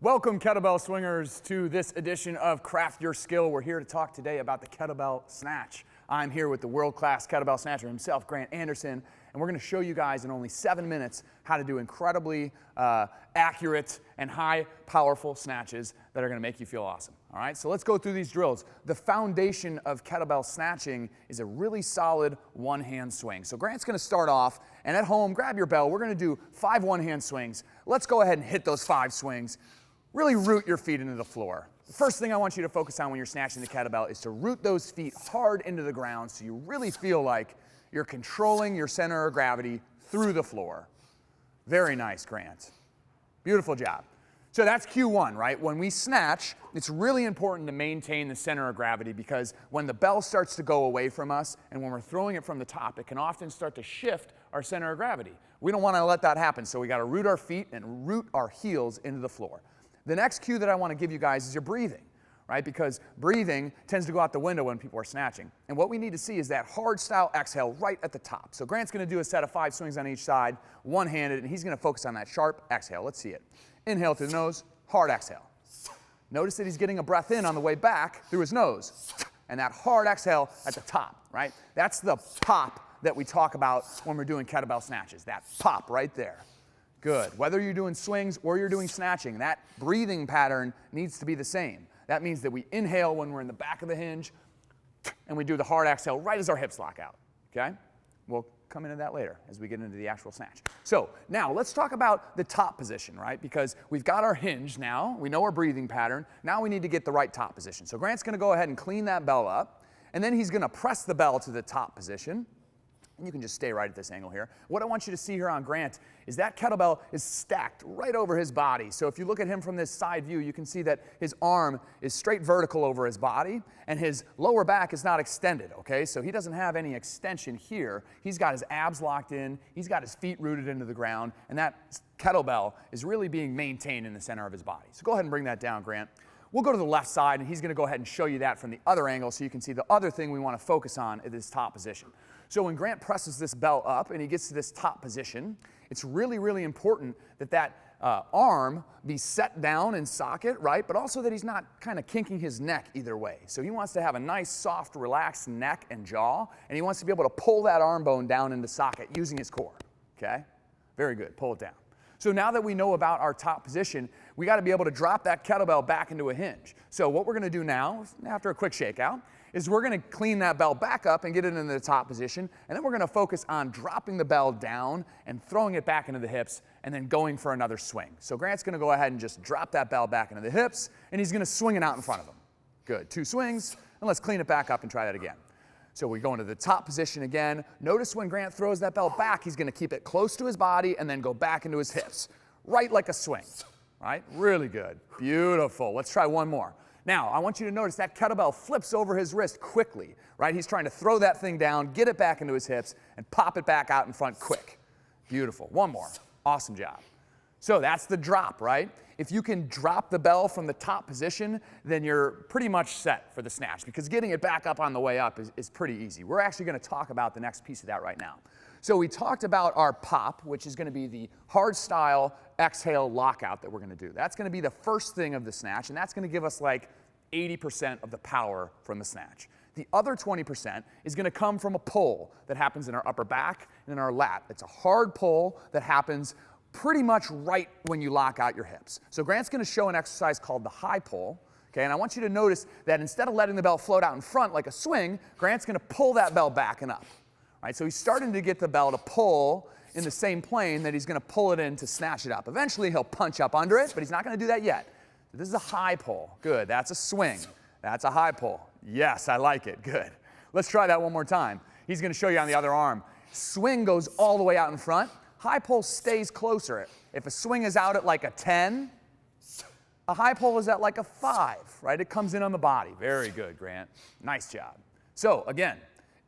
Welcome, kettlebell swingers, to this edition of Craft Your Skill. We're here to talk today about the kettlebell snatch. I'm here with the world-class kettlebell snatcher himself, Grant Anderson, and we're going to show you guys in only 7 minutes how to do incredibly accurate and high, powerful snatches that are going to make you feel awesome. All right, so let's go through these drills. The foundation of kettlebell snatching is a really solid one-hand swing. So Grant's going to start off, and at home, grab your bell. We're going to do 5 one-hand swings. Let's go ahead and hit those 5 swings. Really root your feet into the floor. The first thing I want you to focus on when you're snatching the kettlebell is to root those feet hard into the ground so you really feel like you're controlling your center of gravity through the floor. Very nice, Grant. Beautiful job. So that's Q1, right? When we snatch, it's really important to maintain the center of gravity because when the bell starts to go away from us and when we're throwing it from the top, it can often start to shift our center of gravity. We don't want to let that happen, so we got to root our feet and root our heels into the floor. The next cue that I want to give you guys is your breathing, right? Because breathing tends to go out the window when people are snatching. And what we need to see is that hard style exhale right at the top. So Grant's going to do a set of 5 swings on each side, one-handed, and he's going to focus on that sharp exhale. Let's see it. Inhale through the nose, hard exhale. Notice that he's getting a breath in on the way back through his nose. And that hard exhale at the top, right? That's the pop that we talk about when we're doing kettlebell snatches. That pop right there. Good. Whether you're doing swings or you're doing snatching, that breathing pattern needs to be the same. That means that we inhale when we're in the back of the hinge, and we do the hard exhale right as our hips lock out, okay? We'll come into that later as we get into the actual snatch. So now let's talk about the top position, right? Because we've got our hinge now, we know our breathing pattern, now we need to get the right top position. So Grant's gonna go ahead and clean that bell up, and then he's gonna press the bell to the top position. And you can just stay right at this angle here. What I want you to see here on Grant is that kettlebell is stacked right over his body. So if you look at him from this side view, you can see that his arm is straight vertical over his body, and his lower back is not extended, okay? So he doesn't have any extension here. He's got his abs locked in, he's got his feet rooted into the ground, and that kettlebell is really being maintained in the center of his body. So go ahead and bring that down, Grant. We'll go to the left side, and he's gonna go ahead and show you that from the other angle so you can see the other thing we wanna focus on at this top position. So when Grant presses this bell up and he gets to this top position, it's really, really important that that arm be set down in socket, right? But also that he's not kind of kinking his neck either way. So he wants to have a nice, soft, relaxed neck and jaw, and he wants to be able to pull that arm bone down into socket using his core, okay? Very good, pull it down. So now that we know about our top position, we got to be able to drop that kettlebell back into a hinge. So what we're going to do now, after a quick shakeout, is we're going to clean that bell back up and get it into the top position, and then we're going to focus on dropping the bell down and throwing it back into the hips and then going for another swing. So Grant's going to go ahead and just drop that bell back into the hips, and he's going to swing it out in front of him. Good, 2 swings, and let's clean it back up and try that again. So we go into the top position again. Notice when Grant throws that bell back, he's going to keep it close to his body and then go back into his hips, right like a swing, right? Really good, beautiful. Let's try one more. Now, I want you to notice that kettlebell flips over his wrist quickly, right? He's trying to throw that thing down, get it back into his hips, and pop it back out in front quick. Beautiful. One more. Awesome job. So that's the drop, right? If you can drop the bell from the top position, then you're pretty much set for the snatch because getting it back up on the way up is pretty easy. We're actually going to talk about the next piece of that right now. So we talked about our pop, which is going to be the hard style exhale lockout that we're going to do. That's going to be the first thing of the snatch, and that's going to give us like 80% of the power from the snatch. The other 20% is going to come from a pull that happens in our upper back and in our lat. It's a hard pull that happens pretty much right when you lock out your hips. So Grant's going to show an exercise called the high pull. Okay, and I want you to notice that instead of letting the bell float out in front like a swing, Grant's going to pull that bell back and up. All right, so he's starting to get the bell to pull in the same plane that he's going to pull it in to snatch it up. Eventually he'll punch up under it, but he's not going to do that yet. So this is a high pull. Good, that's a swing. That's a high pull. Yes, I like it, good. Let's try that one more time. He's going to show you on the other arm. Swing goes all the way out in front. High pull stays closer. If a swing is out at like a 10, a high pull is at like a 5, right? It comes in on the body. Very good, Grant. Nice job. So again,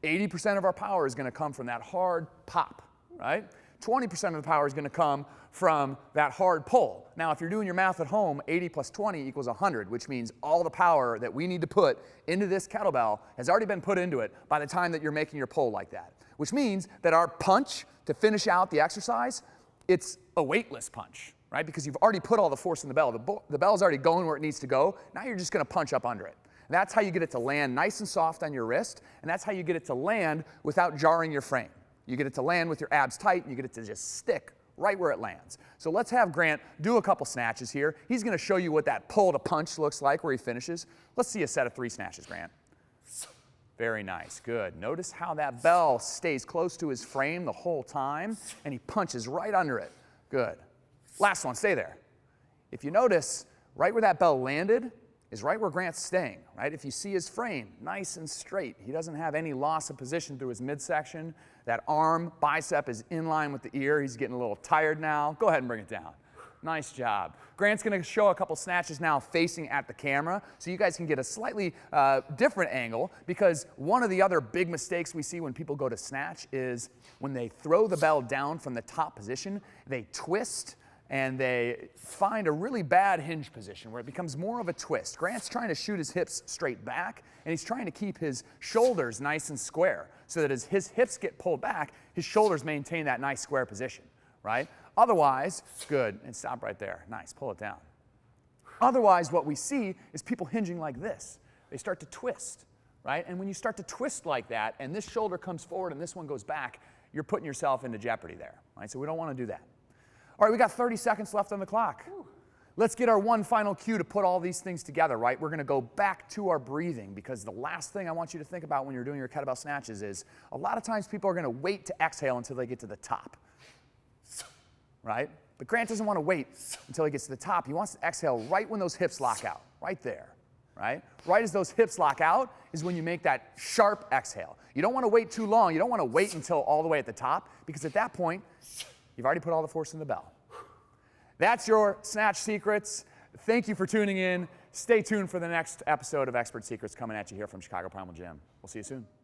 80% of our power is going to come from that hard pop, right? 20% of the power is going to come from that hard pull. Now, if you're doing your math at home, 80 plus 20 equals 100, which means all the power that we need to put into this kettlebell has already been put into it by the time that you're making your pull like that, which means that our punch to finish out the exercise, it's a weightless punch. right? Because you've already put all the force in the bell. The bell's already going where it needs to go. Now you're just going to punch up under it. That's how you get it to land nice and soft on your wrist, and that's how you get it to land without jarring your frame. You get it to land with your abs tight, and you get it to just stick right where it lands. So let's have Grant do a couple snatches here. He's going to show you what that pull to punch looks like where he finishes. Let's see a set of 3 snatches, Grant. Very nice, good. Notice how that bell stays close to his frame the whole time, and he punches right under it. Good. Last one, stay there. If you notice, right where that bell landed is right where Grant's staying, right? If you see his frame, nice and straight. He doesn't have any loss of position through his midsection. That arm, bicep is in line with the ear. He's getting a little tired now. Go ahead and bring it down. Nice job. Grant's going to show a couple snatches now facing at the camera so you guys can get a slightly different angle, because one of the other big mistakes we see when people go to snatch is when they throw the bell down from the top position, they twist and they find a really bad hinge position where it becomes more of a twist. Grant's trying to shoot his hips straight back, and he's trying to keep his shoulders nice and square so that as his hips get pulled back, his shoulders maintain that nice square position, right? Otherwise, good, and stop right there. Nice, pull it down. Otherwise, what we see is people hinging like this. They start to twist, right? And when you start to twist like that, and this shoulder comes forward and this one goes back, you're putting yourself into jeopardy there, right? So we don't want to do that. All right, we got 30 seconds left on the clock. Let's get our one final cue to put all these things together, right? We're going to go back to our breathing, because the last thing I want you to think about when you're doing your kettlebell snatches is a lot of times people are going to wait to exhale until they get to the top. Right? But Grant doesn't want to wait until he gets to the top. He wants to exhale right when those hips lock out, right there, right? Right as those hips lock out is when you make that sharp exhale. You don't want to wait too long. You don't want to wait until all the way at the top, because at that point, you've already put all the force in the bell. That's your snatch secrets. Thank you for tuning in. Stay tuned for the next episode of Expert Secrets coming at you here from Chicago Primal Gym. We'll see you soon.